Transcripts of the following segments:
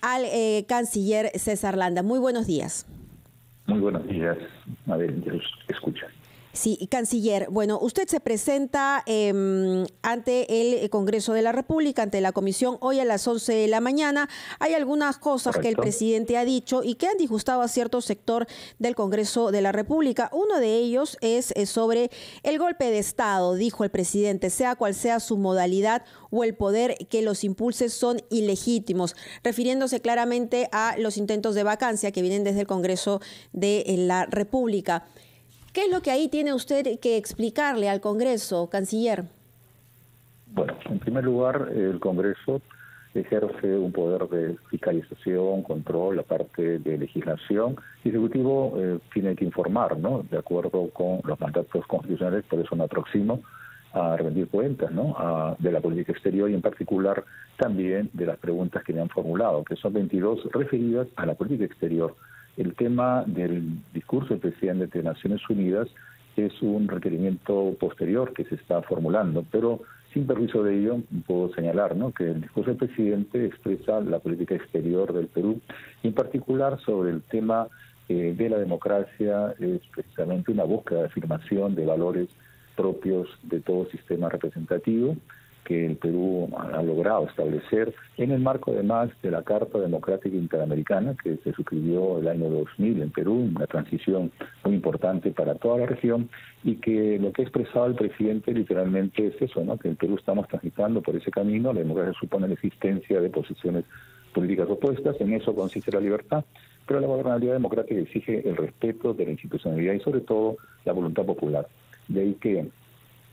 al canciller César Landa. Muy buenos días. Muy buenos días. A ver, ya los escucha. Sí, canciller, bueno, usted se presenta ante el Congreso de la República, ante la Comisión, hoy a las 11 de la mañana. Hay algunas cosas que el presidente ha dicho y que han disgustado a cierto sector del Congreso de la República. Uno de ellos es sobre el golpe de Estado, dijo el presidente, sea cual sea su modalidad o el poder que los impulse son ilegítimos, refiriéndose claramente a los intentos de vacancia que vienen desde el Congreso de la República. ¿Qué es lo que ahí tiene usted que explicarle al Congreso, canciller? Bueno, en primer lugar, el Congreso ejerce un poder de fiscalización, control, la parte de legislación. El Ejecutivo tiene que informar, ¿no?, de acuerdo con los mandatos constitucionales, por eso me aproximo a rendir cuentas, ¿no?, de la política exterior y en particular también de las preguntas que me han formulado, que son 22 referidas a la política exterior. El tema del discurso del presidente de Naciones Unidas es un requerimiento posterior que se está formulando, pero sin perjuicio de ello puedo señalar, ¿no?, que el discurso del presidente expresa la política exterior del Perú, y en particular sobre el tema de la democracia. Es precisamente una búsqueda de afirmación de valores propios de todo sistema representativo que el Perú ha logrado establecer en el marco además de la Carta Democrática Interamericana que se suscribió el año 2000 en Perú, una transición muy importante para toda la región, y que lo que ha expresado el presidente literalmente es eso, ¿no?, que el Perú estamos transitando por ese camino. La democracia supone la existencia de posiciones políticas opuestas, en eso consiste la libertad, pero la gobernabilidad democrática exige el respeto de la institucionalidad y sobre todo la voluntad popular. De ahí que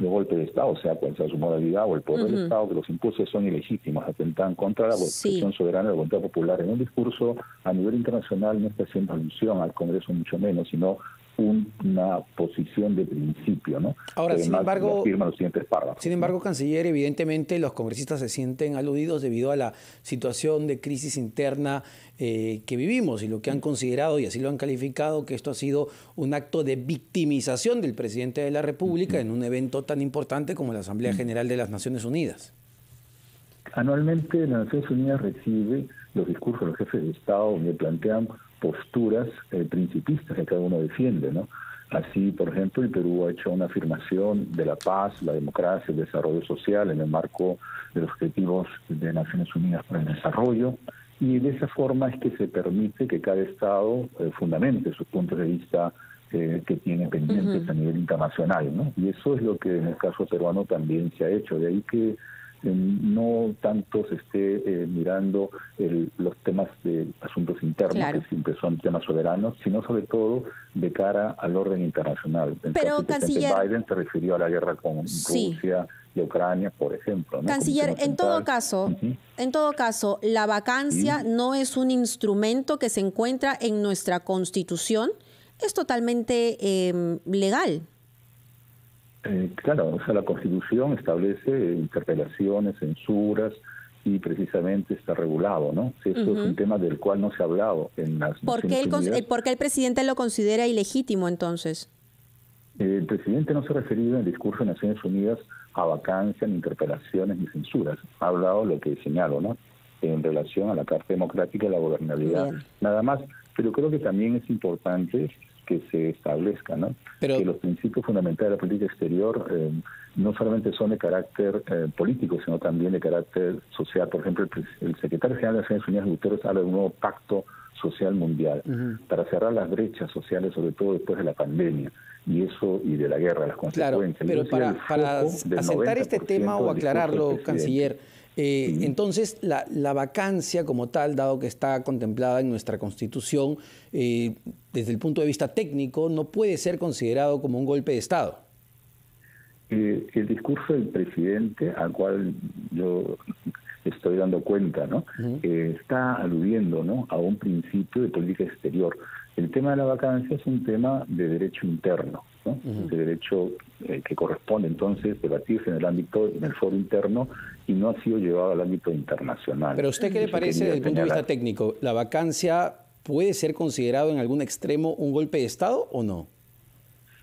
los golpes de Estado, sea cual sea su modalidad, o el poder del Estado que los impulse, son ilegítimos, atentan contra la expresión soberana de la voluntad popular. En un discurso a nivel internacional no está haciendo alusión al Congreso, mucho menos, sino una posición de principio, ¿no? Ahora, sin embargo, los siguientes párrafos, canciller, evidentemente los congresistas se sienten aludidos debido a la situación de crisis interna que vivimos y lo que han considerado, y así lo han calificado, que esto ha sido un acto de victimización del presidente de la República en un evento tan importante como la Asamblea General de las Naciones Unidas. Anualmente las Naciones Unidas recibe los discursos de los jefes de Estado donde plantean posturas principistas que cada uno defiende, ¿no? Así, por ejemplo, el Perú ha hecho una afirmación de la paz, la democracia, el desarrollo social en el marco de los objetivos de Naciones Unidas para el desarrollo, y de esa forma es que se permite que cada Estado fundamente sus puntos de vista que tiene pendientes a nivel internacional, ¿no? Y eso es lo que en el caso peruano también se ha hecho. De ahí que no tanto se esté mirando los temas de asuntos internos, que siempre son temas soberanos, sino sobre todo de cara al orden internacional. Pero, canciller, Biden se refirió a la guerra con Rusia y Ucrania, por ejemplo, ¿no? Canciller, en todo caso, la vacancia no es un instrumento que se encuentra en nuestra Constitución, es totalmente legal. Claro, o sea, la Constitución establece interpelaciones, censuras, y precisamente está regulado, ¿no? Eso es un tema del cual no se ha hablado en las Naciones Unidas. ¿Por qué el presidente lo considera ilegítimo, entonces? El presidente no se ha referido en el discurso de Naciones Unidas a vacancia, ni interpelaciones, ni censuras. Ha hablado lo que señalo, ¿no?, en relación a la Carta Democrática y la gobernabilidad. Nada más, pero creo que también es importante que se establezca, ¿no?, que los principios fundamentales de la política exterior no solamente son de carácter político, sino también de carácter social. Por ejemplo, el secretario general de Naciones Unidas, Guterres, habla de un nuevo pacto social mundial para cerrar las brechas sociales, sobre todo después de la pandemia, y de la guerra, las consecuencias. Claro, pero para asentar este tema o aclararlo, canciller, entonces la vacancia como tal, dado que está contemplada en nuestra Constitución, desde el punto de vista técnico, no puede ser considerado como un golpe de Estado. El discurso del presidente, al cual yo estoy dando cuenta, ¿no?, está aludiendo, ¿no?, a un principio de política exterior. El tema de la vacancia es un tema de derecho interno, ¿no?, de derecho que corresponde entonces debatirse en el foro interno, y no ha sido llevado al ámbito internacional. Pero ¿usted qué le parece desde el punto de vista técnico? ¿La vacancia puede ser considerado en algún extremo un golpe de Estado o no?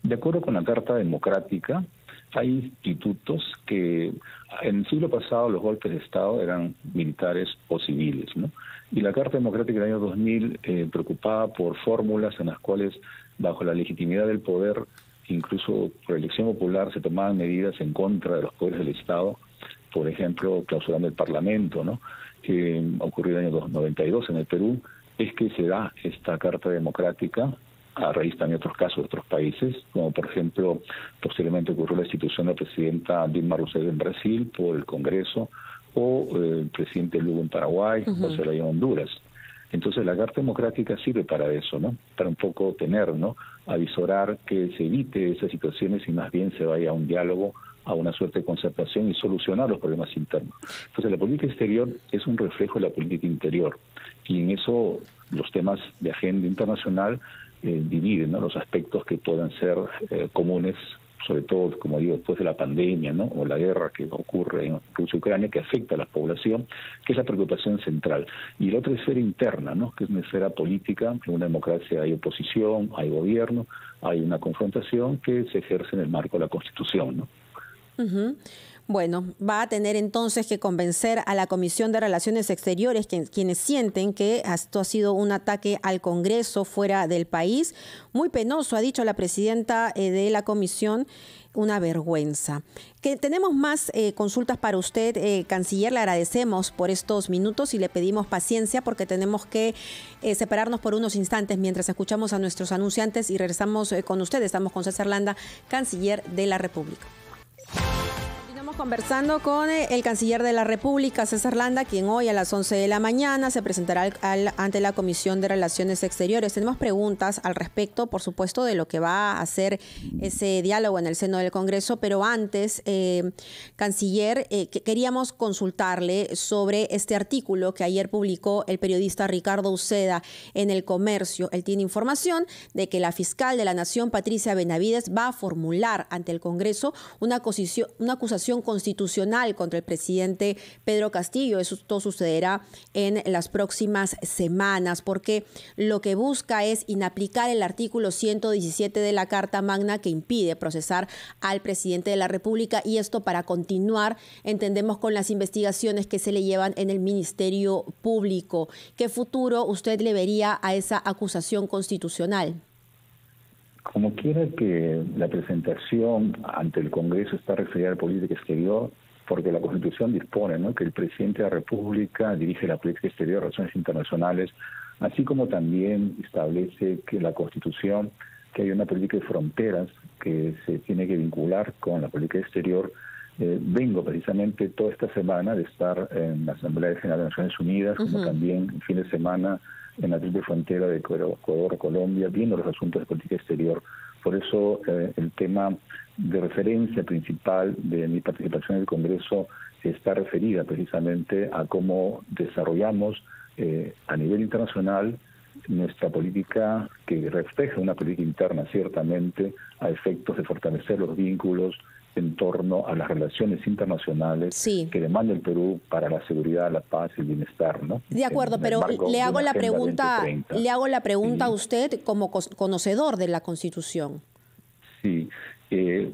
De acuerdo con la Carta Democrática, hay institutos que en el siglo pasado los golpes de Estado eran militares o civiles, ¿no? Y la Carta Democrática del año 2000 preocupaba por fórmulas en las cuales, bajo la legitimidad del poder, incluso por elección popular, se tomaban medidas en contra de los poderes del Estado, por ejemplo, clausurando el Parlamento, ¿no? Que ocurrió en el año 92 en el Perú, es que se da esta Carta Democrática a raíz también de otros casos de otros países, como por ejemplo, posteriormente ocurrió la institución de la presidenta Dilma Rousseff en Brasil por el Congreso, o el presidente Lugo en Paraguay, José Laya en Honduras. Entonces la Carta Democrática sirve para eso, ¿no? Para un poco tener, ¿no? Avisorar que se evite esas situaciones y más bien se vaya a un diálogo, a una suerte de concertación y solucionar los problemas internos. Entonces la política exterior es un reflejo de la política interior y en eso los temas de agenda internacional dividen, ¿no? Los aspectos que puedan ser comunes, sobre todo, como digo, después de la pandemia, ¿no? O la guerra que ocurre en Rusia y Ucrania, que afecta a la población, que es la preocupación central. Y la otra esfera interna, ¿no? Que es una esfera política. En una democracia hay oposición, hay gobierno, hay una confrontación que se ejerce en el marco de la Constitución, ¿no? Bueno, va a tener entonces que convencer a la Comisión de Relaciones Exteriores, quienes sienten que esto ha sido un ataque al Congreso fuera del país. Muy penoso, ha dicho la presidenta de la comisión, una vergüenza. Que tenemos más consultas para usted, canciller. Le agradecemos por estos minutos y le pedimos paciencia porque tenemos que separarnos por unos instantes mientras escuchamos a nuestros anunciantes y regresamos con usted. Estamos con César Landa, canciller de la República. Conversando con el canciller de la República, César Landa, quien hoy a las 11 de la mañana se presentará ante la Comisión de Relaciones Exteriores. Tenemos preguntas al respecto, por supuesto, de lo que va a hacer ese diálogo en el seno del Congreso, pero antes, canciller, queríamos consultarle sobre este artículo que ayer publicó el periodista Ricardo Uceda en El Comercio. Él tiene información de que la fiscal de la Nación, Patricia Benavides, va a formular ante el Congreso una acusación constitucional contra el presidente Pedro Castillo. Esto sucederá en las próximas semanas, porque lo que busca es inaplicar el artículo 117 de la Carta Magna que impide procesar al presidente de la República, y esto para continuar, entendemos, con las investigaciones que se le llevan en el Ministerio Público. ¿Qué futuro usted le vería a esa acusación constitucional? Como quiera que la presentación ante el Congreso está referida a la política exterior, porque la Constitución dispone, ¿no?, que el presidente de la República dirige la política exterior de relaciones internacionales, así como también establece que la Constitución que hay una política de fronteras que se tiene que vincular con la política exterior. Vengo precisamente toda esta semana de estar en la Asamblea General de Naciones Unidas, como también el fin de semana en la triple frontera de Ecuador, Colombia, viendo los asuntos de política exterior. Por eso el tema de referencia principal de mi participación en el Congreso está referida precisamente a cómo desarrollamos a nivel internacional nuestra política, que refleja una política interna ciertamente a efectos de fortalecer los vínculos en torno a las relaciones internacionales que demanda el Perú para la seguridad, la paz y el bienestar, ¿no? De acuerdo, pero le hago la pregunta a usted como conocedor de la Constitución. Sí,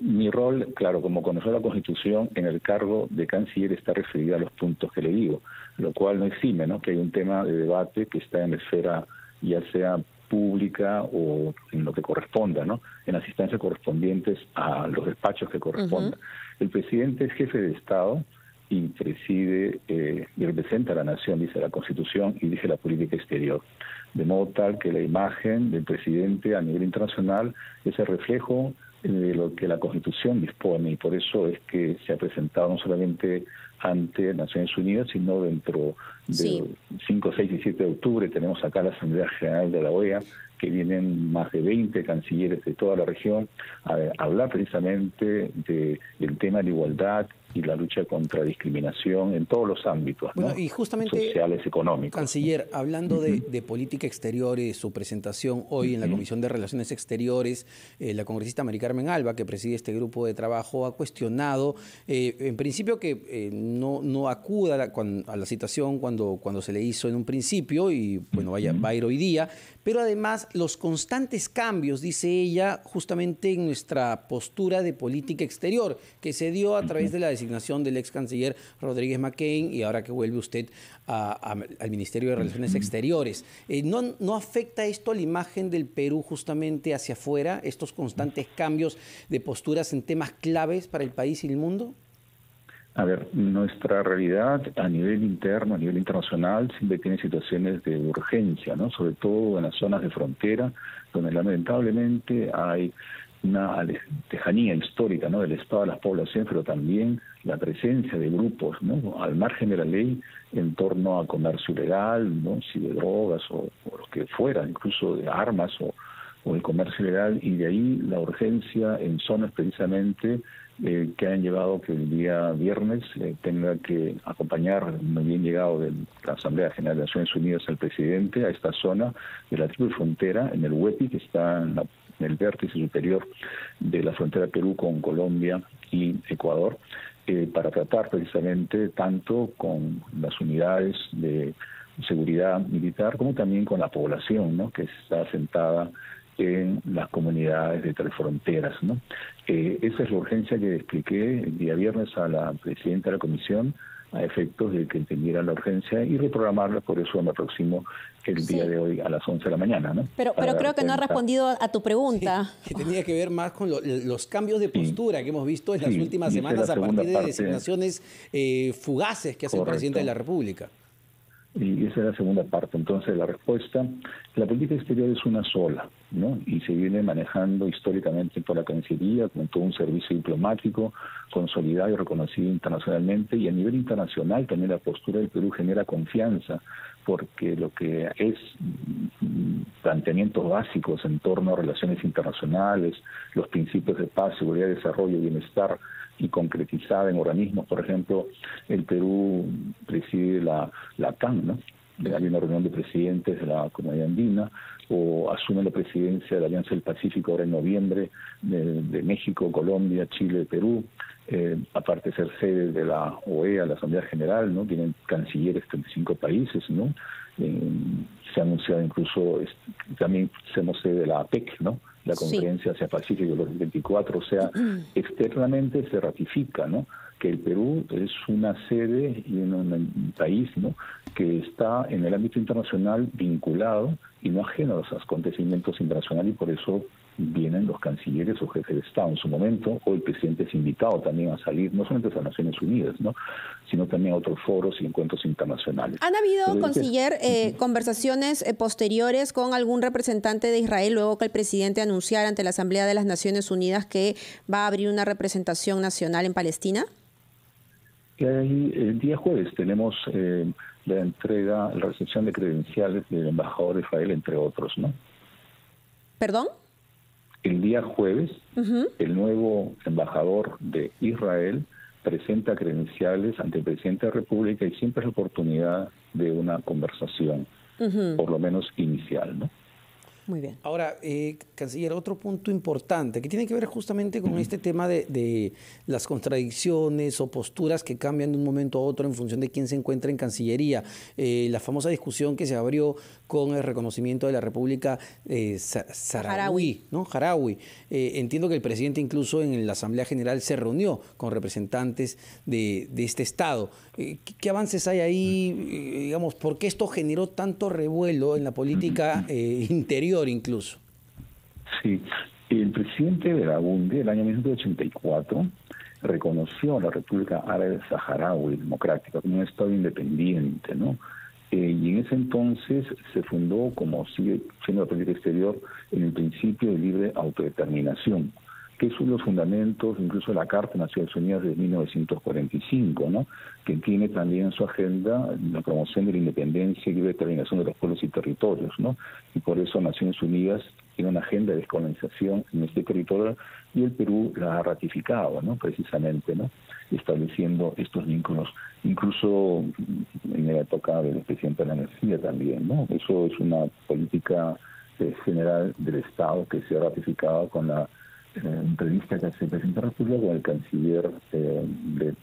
mi rol, claro, como conocedor de la Constitución, en el cargo de canciller está referido a los puntos que le digo, lo cual no exime, ¿no?, que hay un tema de debate que está en la esfera, ya sea pública o en lo que corresponda, ¿no?, en las instancias correspondientes a los despachos que correspondan. El presidente es jefe de Estado y preside y representa a la nación, dice la Constitución, y dice la política exterior. De modo tal que la imagen del presidente a nivel internacional es el reflejo de lo que la Constitución dispone, y por eso es que se ha presentado no solamente ante Naciones Unidas, sino dentro de 5, 6 y 7 de octubre tenemos acá la Asamblea General de la OEA, que vienen más de 20 cancilleres de toda la región a hablar precisamente del tema de la igualdad y la lucha contra la discriminación en todos los ámbitos, bueno, ¿no?, y justamente, sociales, económicos. Canciller, hablando de política exterior y su presentación hoy en la Comisión de Relaciones Exteriores, la congresista Mari Carmen Alba, que preside este grupo de trabajo, ha cuestionado, en principio, que no acuda a la citación cuando se le hizo en un principio, y bueno, va a ir hoy día, pero además los constantes cambios, dice ella, justamente en nuestra postura de política exterior, que se dio a través de la decisión designación del ex canciller Rodríguez McCain y ahora que vuelve usted al Ministerio de Relaciones Exteriores. ¿No afecta esto a la imagen del Perú justamente hacia afuera, estos constantes cambios de posturas en temas claves para el país y el mundo? A ver, nuestra realidad a nivel interno, a nivel internacional, siempre tiene situaciones de urgencia, ¿no? Sobre todo en las zonas de frontera, donde lamentablemente hay una lejanía histórica, ¿no?, del estado de las poblaciones, pero también la presencia de grupos, ¿no?, al margen de la ley en torno a comercio ilegal, ¿no?, si de drogas o lo que fuera, incluso de armas o el comercio ilegal, y de ahí la urgencia en zonas precisamente que han llevado que el día viernes tenga que acompañar, muy bien llegado de la Asamblea General de Naciones Unidas, al presidente a esta zona de la triple frontera, en el Huepi, que está en el vértice superior de la frontera Perú con Colombia y Ecuador, para tratar precisamente tanto con las unidades de seguridad militar como también con la población, ¿no?, que está asentada en las comunidades de tres fronteras, ¿no? Esa es la urgencia que expliqué el día viernes a la presidenta de la comisión, a efectos de que entendiera la urgencia y reprogramarla. Por eso me aproximo el día de hoy a las 11 de la mañana, ¿no? Pero creo que no ha respondido a tu pregunta. Sí, que tenía que ver más con los cambios de postura que hemos visto en las últimas semanas a partir de designaciones fugaces que hace el presidente de la República. Y esa es la segunda parte. Entonces, la respuesta, la política exterior es una sola, ¿no? Y se viene manejando históricamente por la Cancillería, con todo un servicio diplomático consolidado y reconocido internacionalmente. Y a nivel internacional también la postura del Perú genera confianza, porque lo que es planteamientos básicos en torno a relaciones internacionales, los principios de paz, seguridad, desarrollo y bienestar, y concretizada en organismos. Por ejemplo, el Perú preside la CAN, ¿no? Hay una reunión de presidentes de la Comunidad Andina, o asume la presidencia de la Alianza del Pacífico ahora en noviembre, de México, Colombia, Chile, Perú. Aparte de ser sede de la OEA, la Asamblea General, ¿no?, tienen cancilleres de 35 países, ¿no? Se ha anunciado incluso, también somos sede de la APEC, ¿no?, la Conferencia Asia Pacífico de los 24, o sea, externamente se ratifica, ¿no?, que el Perú es una sede y un país, ¿no?, que está en el ámbito internacional vinculado y no ajeno a los acontecimientos internacionales, y por eso vienen los cancilleres o jefes de Estado en su momento, o el presidente es invitado también a salir, no solamente a las Naciones Unidas, ¿no?, sino también a otros foros y encuentros internacionales. ¿Han habido, canciller, conversaciones posteriores con algún representante de Israel luego que el presidente anunciara ante la Asamblea de las Naciones Unidas que va a abrir una representación nacional en Palestina? El día jueves tenemos la entrega, la recepción de credenciales del embajador de Israel, entre otros, ¿no? ¿Perdón? El día jueves, el nuevo embajador de Israel presenta credenciales ante el presidente de la República, y siempre es la oportunidad de una conversación, por lo menos inicial, ¿no? Muy bien. Ahora, canciller, otro punto importante que tiene que ver justamente con este tema de las contradicciones o posturas que cambian de un momento a otro en función de quién se encuentra en Cancillería. La famosa discusión que se abrió con el reconocimiento de la República Saharaui, ¿no? Saharaui. Entiendo que el presidente incluso en la Asamblea General se reunió con representantes de este Estado. ¿Qué avances hay ahí? Digamos, ¿por qué esto generó tanto revuelo en la política interior incluso? Sí, el presidente de la UNDE, el año 1984, reconoció a la República Árabe Saharaui Democrática como un Estado independiente, ¿no? Y en ese entonces se fundó, como sigue siendo la política exterior, en el principio de libre autodeterminación, que es uno de los fundamentos, incluso de la Carta de Naciones Unidas de 1945, ¿no?, que tiene también en su agenda la promoción de la independencia y libre determinación de los pueblos y territorios, ¿no? Y por eso Naciones Unidas tiene una agenda de descolonización en este territorio, y el Perú la ha ratificado, ¿no?, precisamente, ¿no?, estableciendo estos vínculos, incluso en la época del presidente de la Energía también, ¿no? Eso es una política general del Estado que se ha ratificado con la entrevista que hace el presidente de la República con el canciller de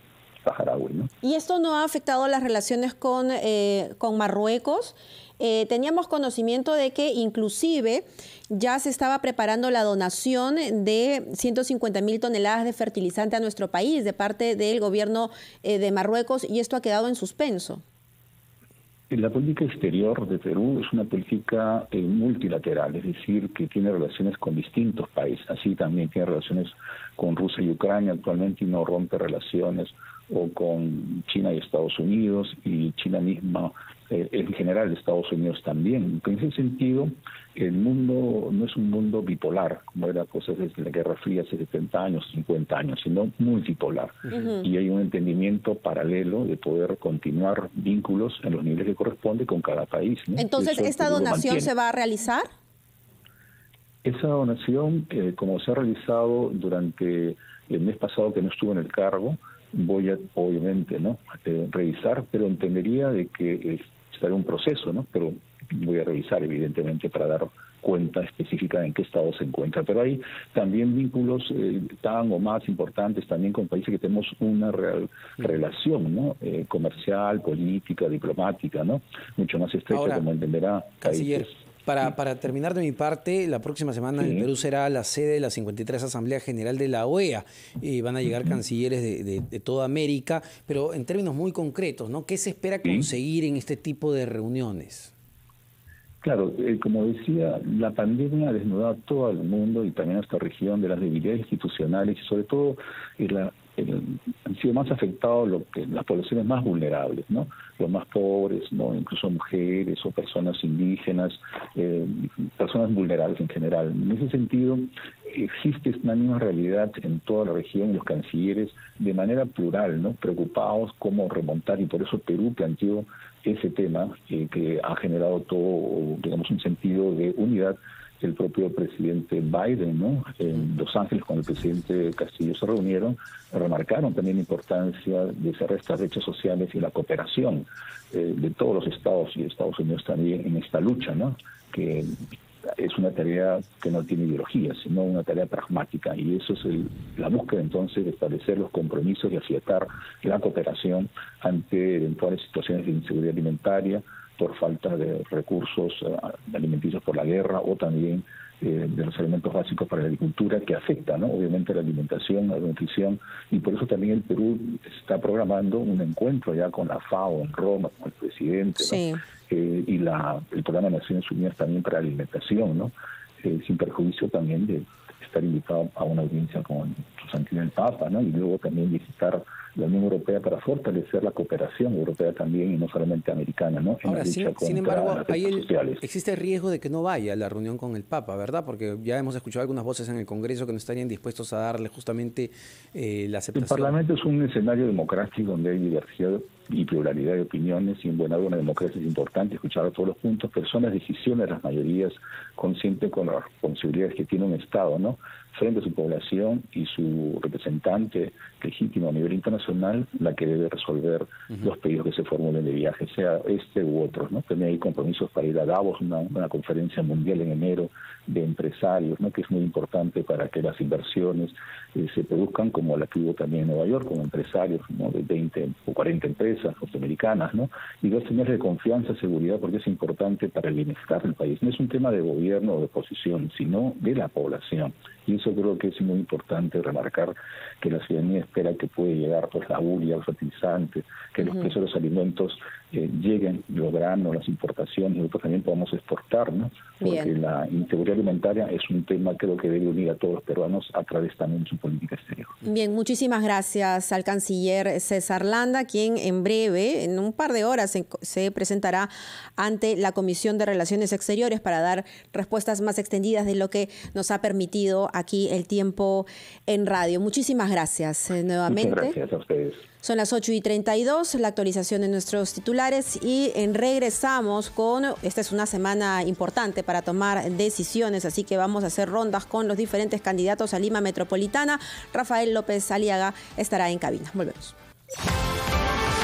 saharaui, ¿no? ¿Y esto no ha afectado las relaciones con Marruecos? Teníamos conocimiento de que inclusive ya se estaba preparando la donación de 150.000 toneladas de fertilizante a nuestro país de parte del gobierno de Marruecos, y esto ha quedado en suspenso. La política exterior de Perú es una política multilateral, es decir, que tiene relaciones con distintos países. Así también tiene relaciones con Rusia y Ucrania actualmente y no rompe relaciones, o con China y Estados Unidos, y China misma, en general Estados Unidos también. En ese sentido, el mundo no es un mundo bipolar, como era cosas desde la Guerra Fría hace 70 años, 50 años, sino multipolar. Y hay un entendimiento paralelo de poder continuar vínculos en los niveles que corresponde con cada país, ¿no? Entonces, ¿esta donación se va a realizar? Esa donación, como se ha realizado durante el mes pasado que no estuvo en el cargo, voy a, obviamente, ¿no?, revisar, pero entendería de que será un proceso, ¿no? Pero voy a revisar, evidentemente, para dar cuenta específica en qué estado se encuentra. Pero hay también vínculos tan o más importantes también con países que tenemos una real relación, ¿no?, comercial, política, diplomática, ¿no?, mucho más estrecha. Ahora, como entenderá. Canciller, para terminar de mi parte, la próxima semana el Perú será la sede de la 53 Asamblea General de la OEA. Van a llegar cancilleres de toda América, pero en términos muy concretos, ¿no?, ¿qué se espera conseguir en este tipo de reuniones? Claro, como decía, la pandemia ha desnudado a todo el mundo y también a esta región de las debilidades institucionales, y sobre todo han sido más afectados las poblaciones más vulnerables, ¿no?, los más pobres, ¿no?, incluso mujeres o personas indígenas, personas vulnerables en general. En ese sentido, existe una misma realidad en toda la región, y los cancilleres de manera plural, ¿no?, preocupados cómo remontar, y por eso Perú planteó ese tema que ha generado todo, digamos, un sentido de unidad. El propio presidente Biden, ¿no?, en Los Ángeles, con el presidente Castillo se reunieron, remarcaron también la importancia de cerrar estas brechas sociales y la cooperación de todos los estados y Estados Unidos también en esta lucha, ¿no?, que es una tarea que no tiene ideología, sino una tarea pragmática, y eso es la búsqueda entonces de establecer los compromisos y afiatar la cooperación ante eventuales situaciones de inseguridad alimentaria por falta de recursos alimenticios por la guerra, o también de los alimentos básicos para la agricultura, que afecta, ¿no?, obviamente, la alimentación, la nutrición, y por eso también el Perú está programando un encuentro ya con la FAO en Roma, con el presidente, sí, ¿no?, y el programa de Naciones Unidas también para la alimentación, ¿no?, sin perjuicio también de estar invitado a una audiencia con su santidad el Papa, ¿no?, y luego también visitar la Unión Europea para fortalecer la cooperación europea también, y no solamente americana, ¿no?, en Ahora, la lucha sin embargo, las brechas sociales. Existe el riesgo de que no vaya a la reunión con el Papa, ¿verdad? Porque ya hemos escuchado algunas voces en el Congreso que no estarían dispuestos a darle justamente la aceptación. El Parlamento es un escenario democrático donde hay diversidad y pluralidad de opiniones, y en buena hora una democracia es importante escuchar a todos los puntos, pero son las decisiones de las mayorías, conscientes con las responsabilidades que tiene un Estado, ¿no?, frente a su población y su representante legítimo a nivel internacional, la que debe resolver los pedidos que se formulen de viaje, sea este u otros, ¿no? También hay compromisos para ir a Davos, una conferencia mundial en enero de empresarios, ¿no?, que es muy importante para que las inversiones se produzcan, como la que hubo también en Nueva York, con empresarios, ¿no?, de 20 o 40 empresas norteamericanas, ¿no?, y dos temas de confianza, seguridad, porque es importante para el bienestar del país. No es un tema de gobierno o de oposición, sino de la población. Y eso creo que es muy importante remarcar, que la ciudadanía espera que puede llegar pues la uria, los fertilizantes, que los precios de los alimentos lleguen, los granos, las importaciones, y nosotros también podamos exportar, ¿no? Porque Bien. la inseguridad alimentaria es un tema, creo, que debe unir a todos los peruanos a través también de su política exterior. Bien, muchísimas gracias al canciller César Landa, quien en breve, en un par de horas, se presentará ante la Comisión de Relaciones Exteriores para dar respuestas más extendidas de lo que nos ha permitido aquí el tiempo en radio. Muchísimas gracias nuevamente. Muchas gracias a ustedes. Son las 8:32, la actualización de nuestros titulares, y regresamos con, esta es una semana importante para tomar decisiones, así que vamos a hacer rondas con los diferentes candidatos a Lima Metropolitana. Rafael López Aliaga estará en cabina. Volvemos.